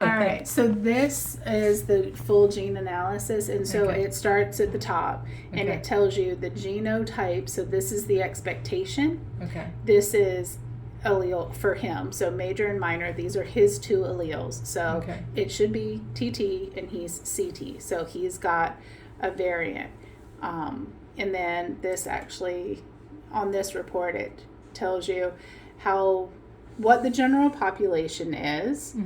All right, so this is the full gene analysis, and so it starts at the top, and it tells you the genotype. So this is the expectation. Okay. This is allele for him. So major and minor, these are his two alleles. So it should be TT, and he's CT. So he's got a variant. And then this actually, on this report, it tells you what the general population is,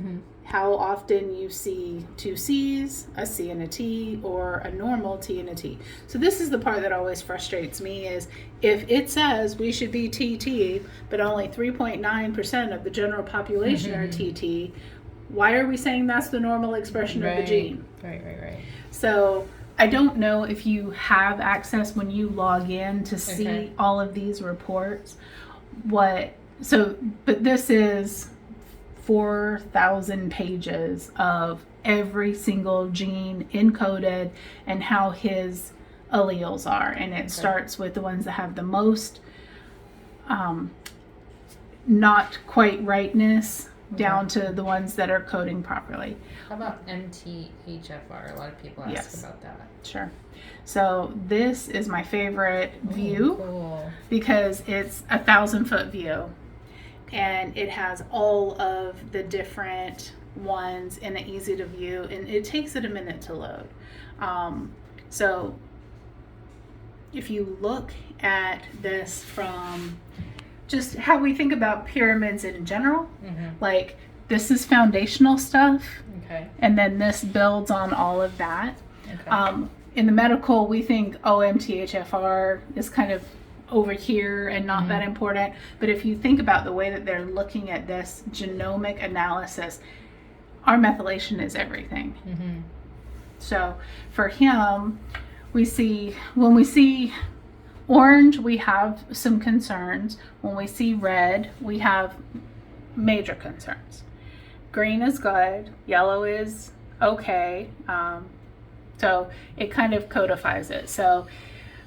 how often you see two C's, a C and a T, or a normal T and a T. So this is the part that always frustrates me is if it says we should be TT, but only 3.9% of the general population are TT, why are we saying that's the normal expression of the gene? Right. So I don't know if you have access when you log in to see all of these reports. But this is 4,000 pages of every single gene encoded and how his alleles are. And it starts with the ones that have the most not quite rightness down to the ones that are coding properly. How about MTHFR? A lot of people ask about that. Sure. So this is my favorite view because it's 1,000-foot view, and it has all of the different ones in an easy to view, and it takes it a minute to load. So if you look at this from just how we think about pyramids in general, like this is foundational stuff, and then this builds on all of that. In the medical, we think MTHFR is kind of over here and not that important. But if you think about the way that they're looking at this genomic analysis, our methylation is everything. So for him, when we see orange, we have some concerns. When we see red, we have major concerns. Green is good. Yellow is okay. So it kind of codifies it. So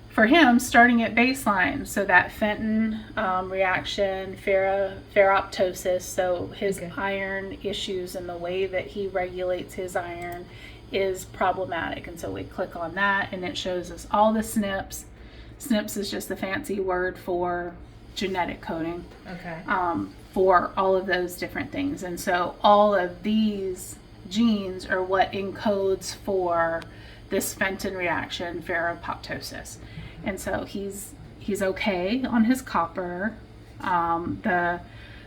for him, starting at baseline, so that Fenton reaction, ferroptosis, so his iron issues and the way that he regulates his iron is problematic. And so we click on that, and it shows us all the SNPs. SNPs is just the fancy word for genetic coding for all of those different things. And so all of these genes are what encodes for this Fenton reaction, ferroptosis. And so he's okay on his copper. The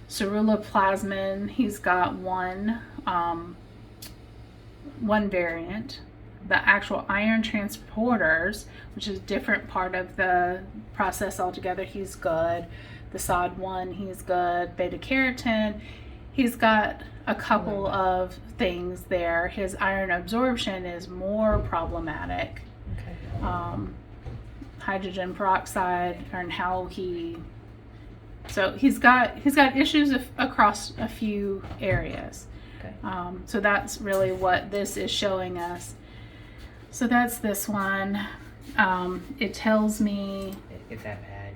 ceruloplasmin, he's got one variant. The actual iron transporters, which is a different part of the process altogether, he's good. The SOD1, he's good. Beta carotene, he's got a couple of things there. His iron absorption is more problematic. Hydrogen peroxide, and how he's got issues across a few areas. So that's really what this is showing us. So that's this one. It tells me. Is that bad?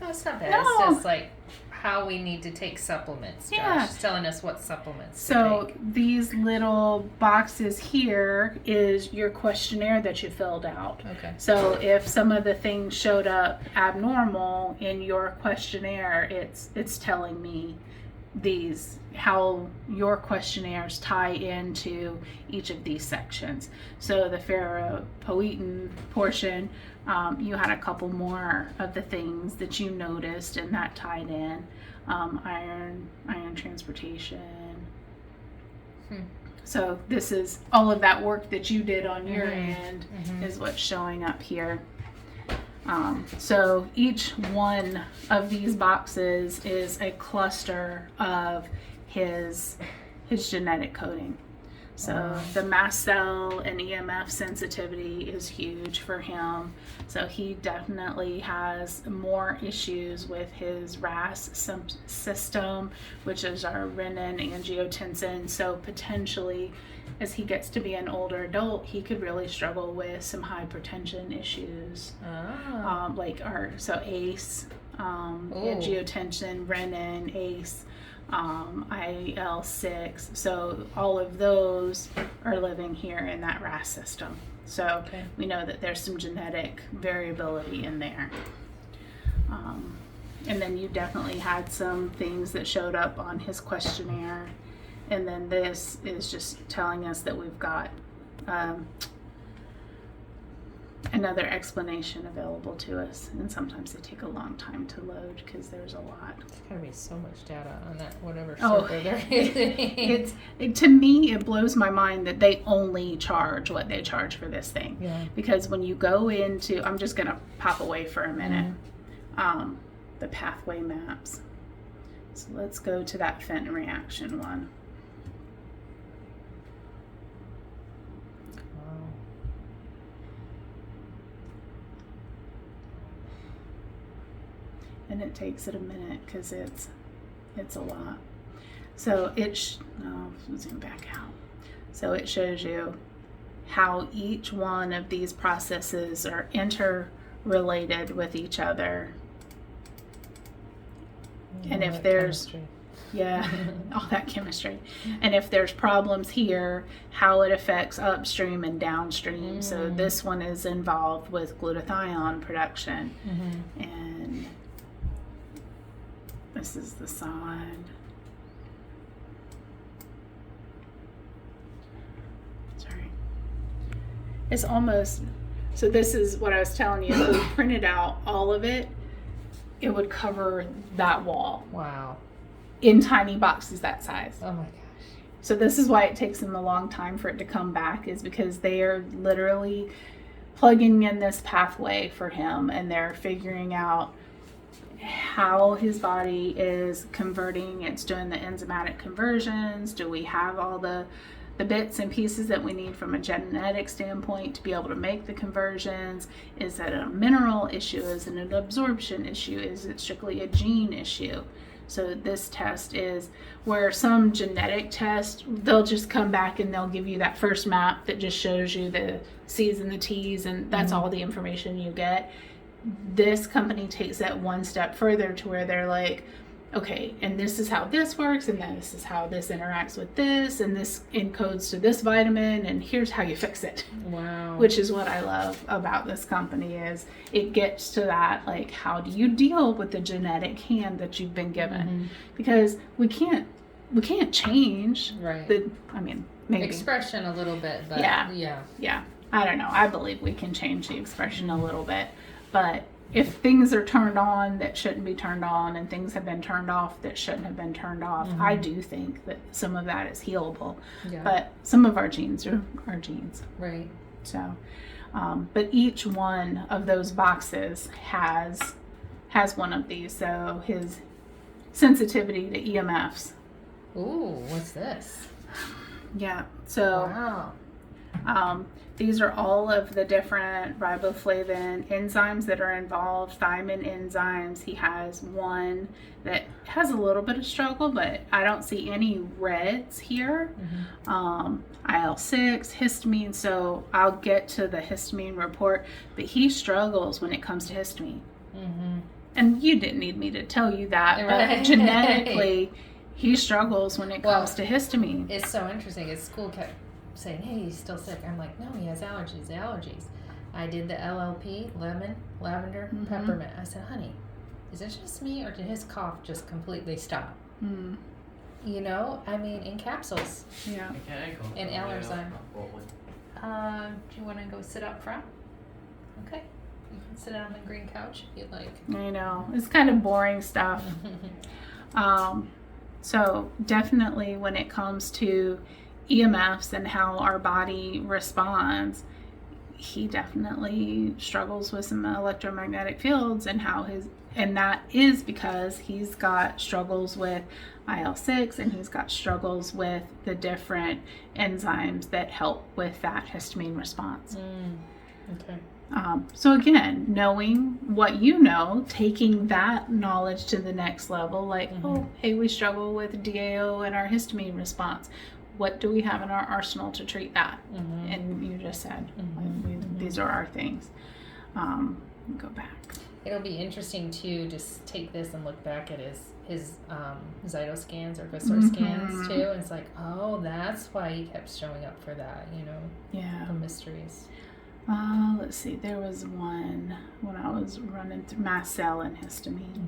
No, it's not bad. No. It's just like how we need to take supplements. Josh is telling us what supplements to take. These little boxes here is your questionnaire that you filled out. So if some of the things showed up abnormal in your questionnaire, it's telling me how your questionnaires tie into each of these sections. So the ferropoietin portion, you had a couple more of the things that you noticed, and that tied in. Iron transportation. So this is all of that work that you did on your end is what's showing up here. So each one of these boxes is a cluster of his genetic coding. So the mast cell and EMF sensitivity is huge for him. So he definitely has more issues with his RAS system, which is our renin-angiotensin. So potentially, as he gets to be an older adult, he could really struggle with some hypertension issues. ACE, angiotensin, renin, ACE. IL-6. So all of those are living here in that RAS system. So we know that there's some genetic variability in there. And then you definitely had some things that showed up on his questionnaire. And then this is just telling us that we've got another explanation available to us. And sometimes they take a long time to load because there's a lot. There's got to be so much data on that, whatever server they're using. To me, it blows my mind that they only charge what they charge for this thing. Yeah. Because when you go into, I'm just going to pop away for a minute, the pathway maps. So let's go to that Fenton reaction one. And it takes it a minute because it's a lot. So zoom back out. So it shows you how each one of these processes are interrelated with each other. And if there's all that chemistry. And if there's problems here, how it affects upstream and downstream. So this one is involved with glutathione production. And this is the side. Sorry. It's almost, so this is what I was telling you. If we printed out all of it, it would cover that wall. Wow. In tiny boxes that size. Oh my gosh. So this is why it takes them a long time for it to come back, is because they are literally plugging in this pathway for him, and they're figuring out how his body is converting. It's doing the enzymatic conversions. Do we have all the bits and pieces that we need from a genetic standpoint to be able to make the conversions? Is it a mineral issue? Is it an absorption issue? Is it strictly a gene issue? So this test is where some genetic test, they'll just come back and they'll give you that first map that just shows you the C's and the T's, and that's all the information you get. This company takes that one step further to where they're like, okay, and this is how this works, and then this is how this interacts with this, and this encodes to this vitamin, and here's how you fix it. Wow. Which is what I love about this company, is it gets to that, like, how do you deal with the genetic hand that you've been given? Because we can't change maybe expression a little bit, but yeah. I don't know. I believe we can change the expression a little bit, but if things are turned on that shouldn't be turned on, and things have been turned off that shouldn't have been turned off, I do think that some of that is healable. Yeah. But some of our genes are our genes. Right. So, but each one of those boxes has one of these. So his sensitivity to EMFs. Ooh, what's this? Yeah. So. Wow. These are all of the different riboflavin enzymes that are involved, thiamine enzymes. He has one that has a little bit of struggle, but I don't see any reds here. IL-6, histamine, so I'll get to the histamine report, but he struggles when it comes to histamine. And you didn't need me to tell you that, but genetically, he struggles when it comes to histamine. It's so interesting. His school kept saying, hey, he's still sick. I'm like, no, he has allergies. I did the LLP, lavender, peppermint. I said, honey, is it just me, or did his cough just completely stop? You know, I mean, in capsules. Yeah. In Allerzyme. Do you want to go sit up front? Okay. You can sit on the green couch if you'd like. I know. It's kind of boring stuff. So definitely when it comes to EMFs and how our body responds, he definitely struggles with some electromagnetic fields, and that is because he's got struggles with IL-6, and he's got struggles with the different enzymes that help with that histamine response. Okay. So again, knowing what you know, taking that knowledge to the next level, like, oh, hey, we struggle with DAO and our histamine response. What do we have in our arsenal to treat that? And you just said, these are our things. Go back. It'll be interesting to just take this and look back at his Zyto scans or Visor scans too. And it's like, oh, that's why he kept showing up for that, Yeah. The mysteries. Let's see. There was one when I was running through mast cell and histamine.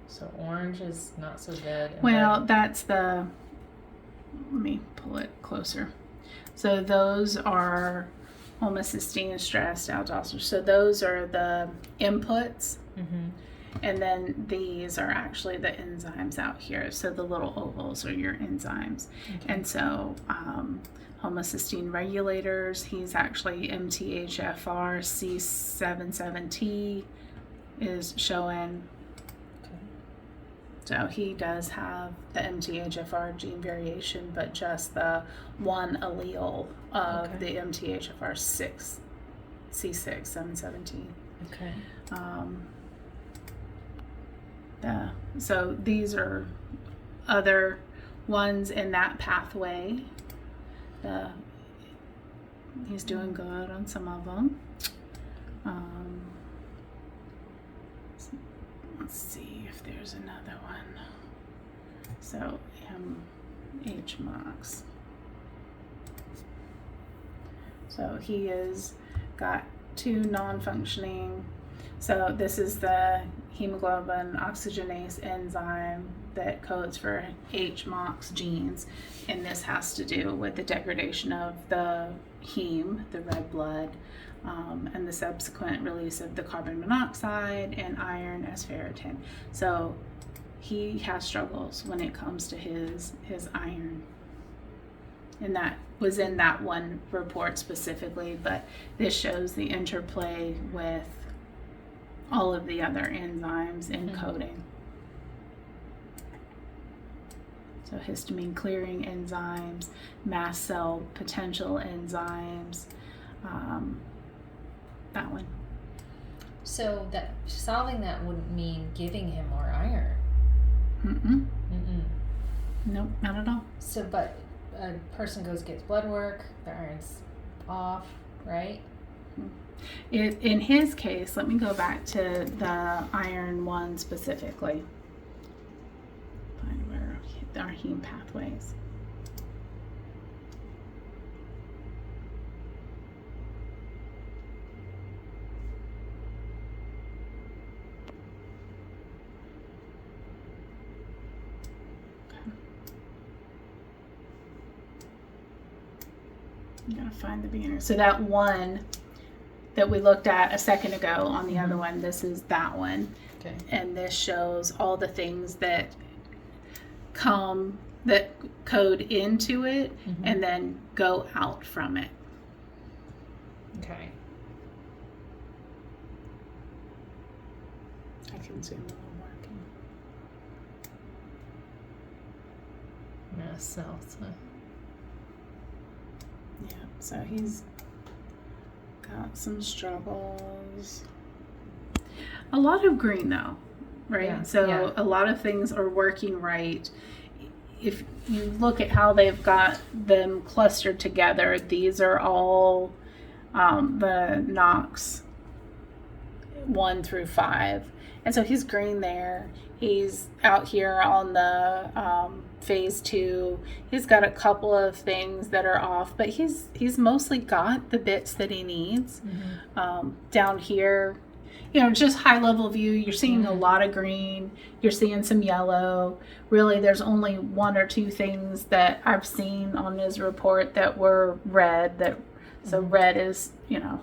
So orange is not so good. Well, that's the. Let me pull it closer. So those are homocysteine, stress, aldosterone. So those are the inputs. And then these are actually the enzymes out here. So the little ovals are your enzymes. And so homocysteine regulators, he's actually MTHFR C77T is showing. So he does have the MTHFR gene variation, but just the one allele of the MTHFR C6 717. Okay. So these are other ones in that pathway. He's doing good on some of them. Let's see if there's another one. So HMOX. So he has got 2 non-functioning. So this is the hemoglobin oxygenase enzyme that codes for HMOX genes, and this has to do with the degradation of the heme, the red blood, and the subsequent release of the carbon monoxide and iron as ferritin. So he has struggles when it comes to his iron, and that was in that one report specifically, but this shows the interplay with all of the other enzymes in coding. So histamine clearing enzymes, mast cell potential enzymes, that one. So that solving that wouldn't mean giving him more iron. Nope, not at all. So, but a person gets blood work, the iron's off, right? In his case, let me go back to the iron one specifically. Find where our heme pathways. You gotta find the beginning. So that one that we looked at a second ago on the other one, this is that one. Okay. And this shows all the things that code into it and then go out from it. Okay. I can zoom a little more. Mast cells. Yeah, so he's got some struggles. A lot of green though, right? Yeah, so a lot of things are working right. If you look at how they've got them clustered together, these are all the NOx 1 through 5. And so he's green there. He's out here on the phase 2. He's got a couple of things that are off, but he's mostly got the bits that he needs. Down here, just high level view, you're seeing a lot of green, you're seeing some yellow. Really, there's only 1 or 2 things that I've seen on his report that were red. So red is,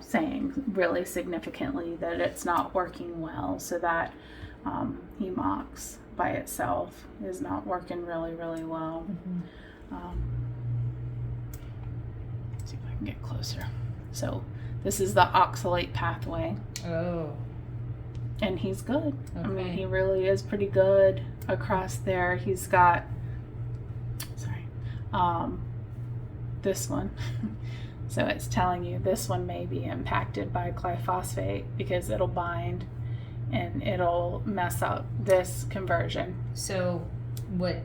saying really significantly that it's not working well. So that HEMOX by itself is not working really, really well. See if I can get closer. So this is the oxalate pathway. Oh. And he's good. Okay. I mean, he really is pretty good across there. He's got, this one. So it's telling you this one may be impacted by glyphosate because it'll bind and it'll mess up this conversion. So what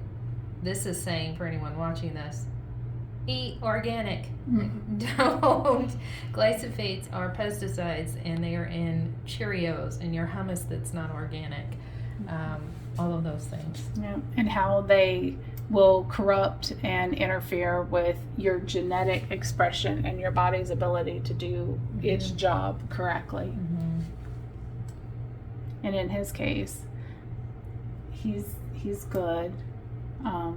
this is saying for anyone watching this, eat organic. Don't. Glyphosates are pesticides, and they are in Cheerios and your hummus that's not organic. All of those things. Yeah, and how they will corrupt and interfere with your genetic expression and your body's ability to do its job correctly. And in his case, he's good. Wow.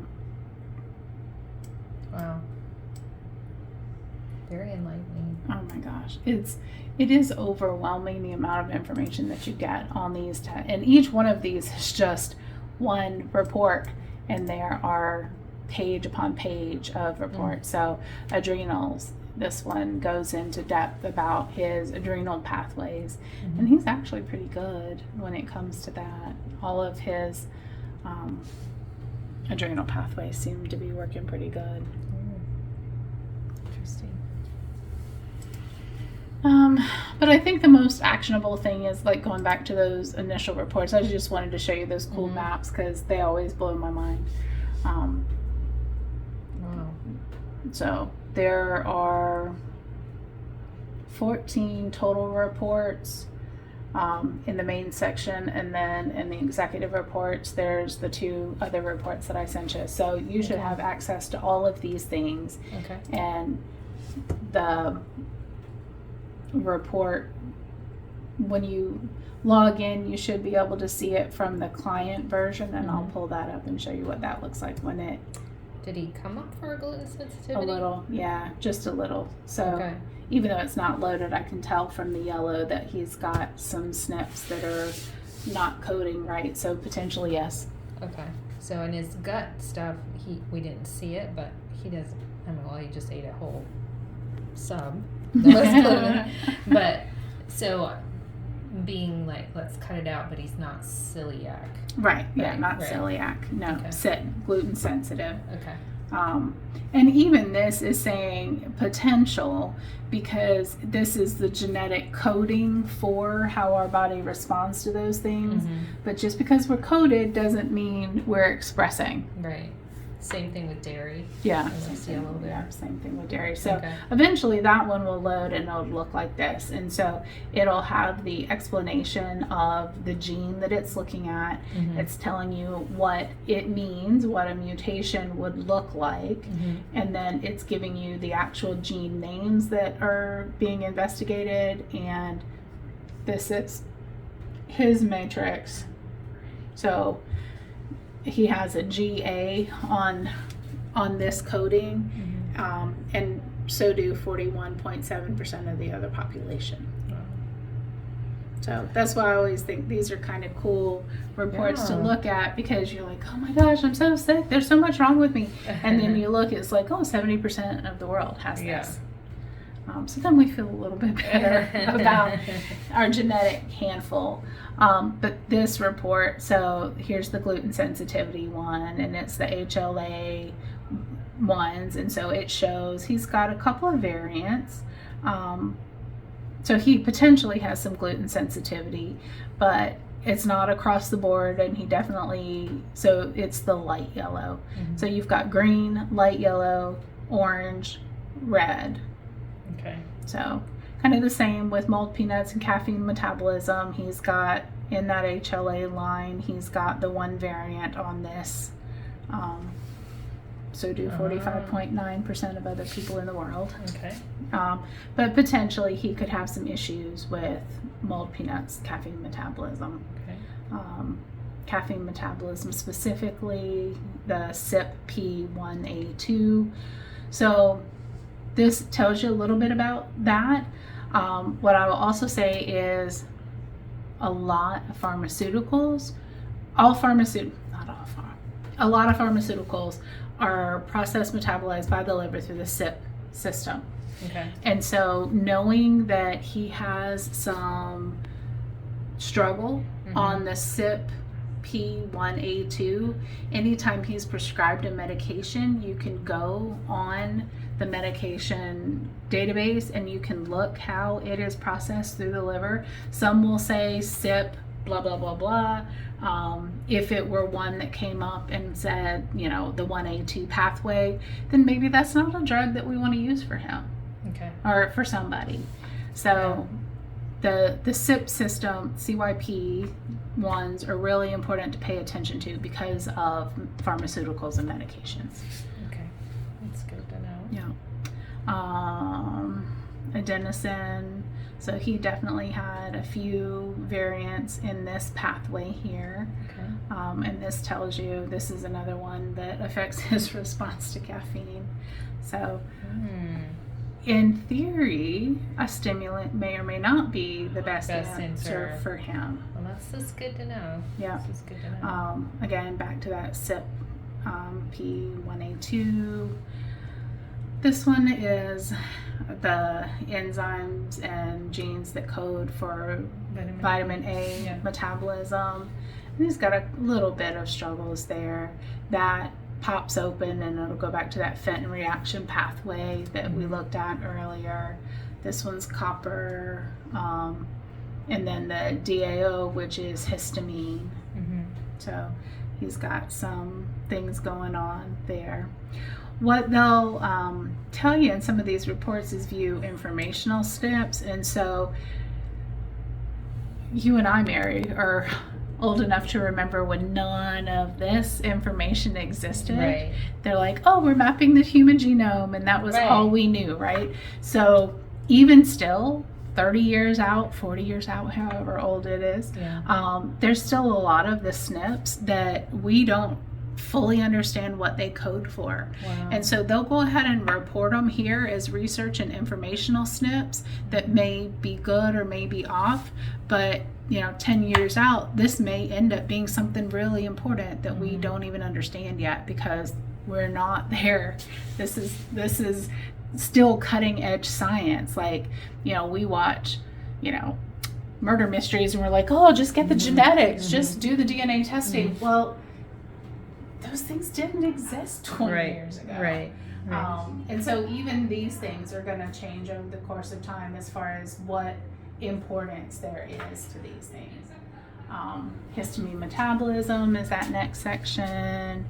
Very enlightening. Oh my gosh, it is overwhelming the amount of information that you get on these and each one of these is just one report, and there are page upon page of reports. So adrenals, this one goes into depth about his adrenal pathways, and he's actually pretty good when it comes to that. All of his adrenal pathways seem to be working pretty good. Interesting. But I think the most actionable thing is like going back to those initial reports. I just wanted to show you those cool maps because they always blow my mind. Wow. So there are 14 total reports in the main section, and then in the executive reports there's the 2 other reports that I sent you. So you should have access to all of these things. Okay. And the report, when you log in, you should be able to see it from the client version, and I'll pull that up and show you what that looks like when it... Did he come up for a gluten sensitivity? A little, yeah, just a little. So even though it's not loaded, I can tell from the yellow that he's got some SNPs that are not coding right, so potentially yes. Okay. So in his gut stuff, we didn't see it, but he does. I mean, well, he just ate a whole sub. But so being like, let's cut it out, but he's not celiac. Right. Yeah, not celiac. No, gluten sensitive. Okay. And even this is saying potential because this is the genetic coding for how our body responds to those things. But just because we're coded doesn't mean we're expressing. Right. Same thing with dairy. Yeah. Same Thing with dairy. So eventually that one will load and it'll look like this. And so it'll have the explanation of the gene that it's looking at. It's telling you what it means, what a mutation would look like. And then it's giving you the actual gene names that are being investigated. And this is his matrix. So he has a GA on this coding, and so do 41.7% of the other population. So that's why I always think these are kind of cool reports to look at, because you're like, oh my gosh, I'm so sick, there's so much wrong with me. And then you look, it's like, oh, 70% of the world has this. So then we feel a little bit better about our genetic handful. But this report, so here's the gluten sensitivity one, and it's the HLA ones, and so it shows he's got a couple of variants. So he potentially has some gluten sensitivity, but it's not across the board, and he definitely, so it's the light yellow. So you've got green, light yellow, orange, red. Okay. So kind of the same with mold peanuts and caffeine metabolism. He's got in that HLA line, he's got the one variant on this. So do 45.9% of other people in the world. Okay. But potentially he could have some issues with mold peanuts, caffeine metabolism. Okay. Caffeine metabolism, specifically the CYP1A2. So this tells you a little bit about that. What I will also say is a lot of pharmaceuticals, a lot of pharmaceuticals are processed, metabolized by the liver through the CYP system. Okay. And so knowing that he has some struggle on the CYP1A2, anytime he's prescribed a medication, you can go on the medication database and you can look how it is processed through the liver. Some will say CYP blah, blah, blah, blah. If it were one that came up and said, the 1A2 pathway, then maybe that's not a drug that we want to use for him. Okay. Or for somebody. So the CYP system, CYP ones are really important to pay attention to because of pharmaceuticals and medications. Okay. That's good to know. Yeah. Adenosine. So he definitely had a few variants in this pathway here. Okay. And this tells you this is another one that affects his response to caffeine. So in theory, a stimulant may or may not be the best answer for him. Well, that's good to know. Yeah. This is good to know. Again, back to that CYP P1A2. This one is the enzymes and genes that code for vitamin A metabolism. And he's got a little bit of struggles there. That pops open and it'll go back to that Fenton reaction pathway that we looked at earlier. This one's copper, and then the DAO, which is histamine. So he's got some things going on there. What they'll tell you in some of these reports is view informational snips, and so you and I, Mary, are old enough to remember when none of this information existed. Right. They're like, oh, we're mapping the human genome, and that was all we knew, right? So even still, 30 years out, 40 years out, however old it is, there's still a lot of the SNPs that we don't fully understand what they code for. Wow. And so they'll go ahead and report them here as research and informational SNPs that may be good or may be off, but 10 years out, this may end up being something really important that we don't even understand yet because we're not there. This is still cutting edge science. Like, we watch, murder mysteries and we're like, oh, just get the genetics, just do the DNA testing. Well, those things didn't exist 20 years ago. Right. And so even these things are going to change over the course of time as far as what importance there is to these things. Histamine metabolism is that next section.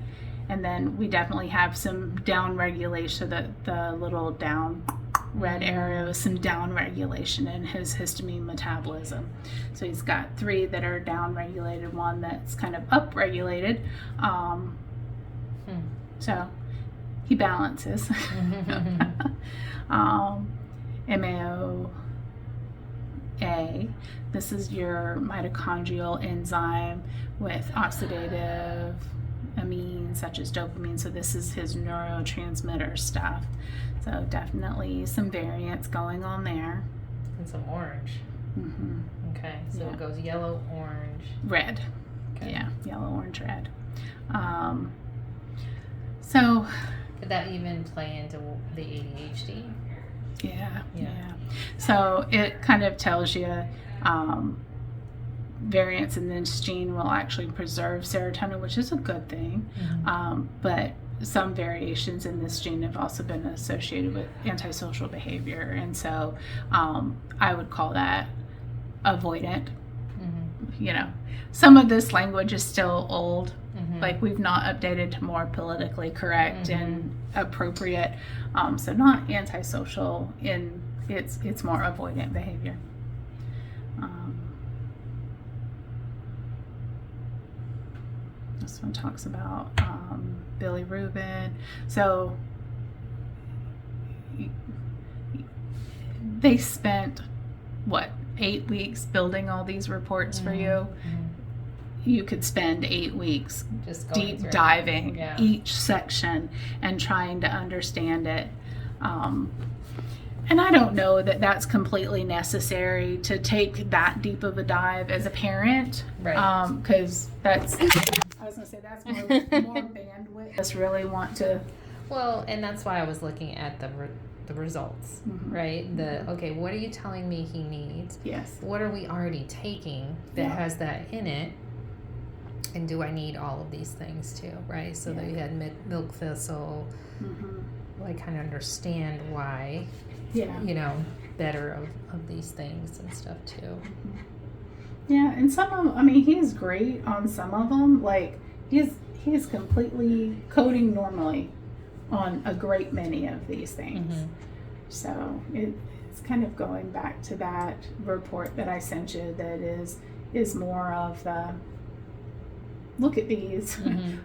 And then we definitely have some down regulation, so the little down red arrow is some down regulation in his histamine metabolism. So he's got 3 that are down regulated, 1 that's kind of up regulated. So he balances. MAO A. This is your mitochondrial enzyme with oxidative amines such as dopamine. So this is his neurotransmitter stuff. So definitely some variants going on there. And some orange. Okay, so it goes yellow, orange, red. Okay. Yeah, yellow, orange, red. So could that even play into the ADHD? Yeah. So it kind of tells you variants in this gene will actually preserve serotonin, which is a good thing. But some variations in this gene have also been associated with antisocial behavior. And so I would call that avoidant. Some of this language is still old. Like we've not updated to more politically correct and appropriate. So not antisocial, it's more avoidant behavior. This one talks about bilirubin. So they spent 8 weeks building all these reports for you. You could spend 8 weeks just deep diving each section and trying to understand it. And I don't know that that's completely necessary to take that deep of a dive as a parent. Right. Because I was going to say that's more bandwidth. I just really want to. Well, and that's why I was looking at the results, right? Okay, what are you telling me he needs? Yes. What are we already taking that has that in it? And do I need all of these things too, right? So that you had milk thistle. I kind of understand why, better of these things and stuff too. Yeah, and some of them, I mean, he's great on some of them. Like, he's completely coding normally on a great many of these things. Mm-hmm. So it's kind of going back to that report that I sent you that is more of the look at these,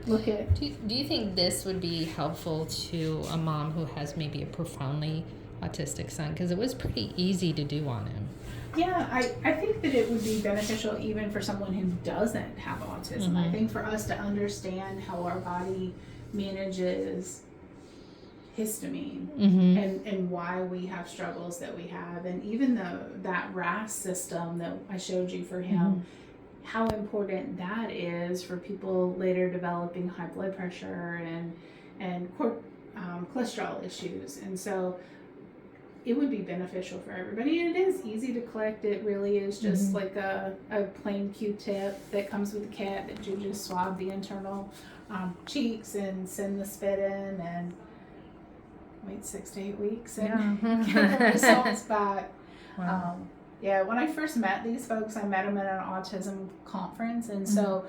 look at. Do you think this would be helpful to a mom who has maybe a profoundly autistic son? Because it was pretty easy to do on him. Yeah, I think that it would be beneficial even for someone who doesn't have autism. I think for us to understand how our body manages histamine and why we have struggles that we have, and even that RAS system that I showed you for him, how important that is for people later developing high blood pressure and cholesterol issues. And so it would be beneficial for everybody. And it is easy to collect. It really is just like a plain Q-tip that comes with the kit that you just swab the internal cheeks and send the spit in and wait 6 to 8 weeks and get the results back. Wow. Yeah, when I first met these folks, I met them at an autism conference, and so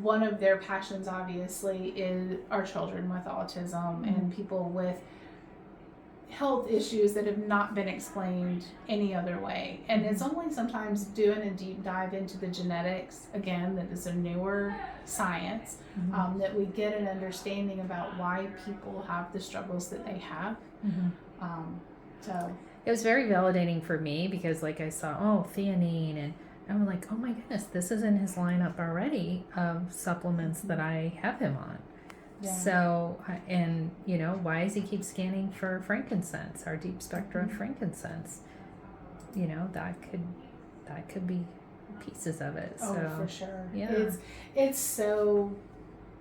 one of their passions obviously is our children with autism and people with health issues that have not been explained any other way. And it's only sometimes doing a deep dive into the genetics, again, that is a newer science, that we get an understanding about why people have the struggles that they have. So it was very validating for me because, like, I saw, theanine, and I'm like, oh my goodness, this is in his lineup already of supplements that I have him on. Yeah. So, and why does he keep scanning for frankincense, our deep spectra frankincense? That could be pieces of it. Oh, so, for sure. Yeah. It's so,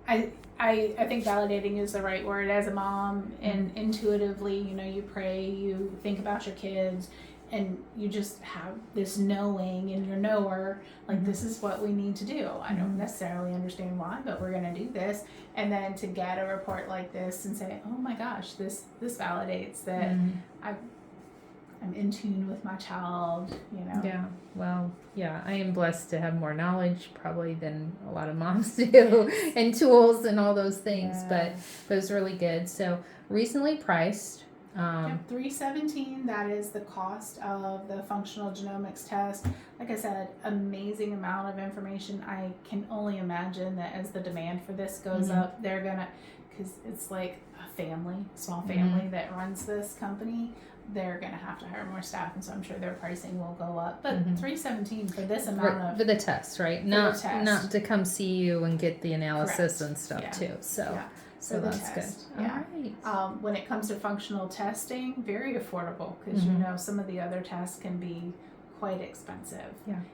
I think validating is the right word as a mom, and intuitively, you pray, you think about your kids, and you just have this knowing in your knower, like this is what we need to do. I don't necessarily understand why, but we're going to do this. And then to get a report like this and say, oh my gosh, this validates that I'm in tune with my child, Yeah, well, yeah, I am blessed to have more knowledge probably than a lot of moms do, and tools and all those things, but it was really good. So recently priced. $317, that is the cost of the functional genomics test. Like I said, amazing amount of information. I can only imagine that as the demand for this goes up, they're gonna, because it's like a small family that runs this company, they're gonna have to hire more staff, and so I'm sure their pricing will go up. But $317 for this amount for the test, right? Not to come see you and get the analysis and stuff too. So that's test. Good. Yeah. All right. When it comes to functional testing, very affordable, because some of the other tests can be quite expensive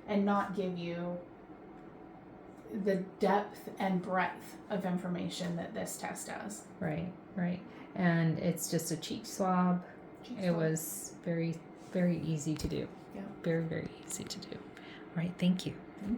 and not give you the depth and breadth of information that this test does. Right. And it's just a cheek swab. It was very, very easy to do. Yeah. Very, very easy to do. All right. Thank you.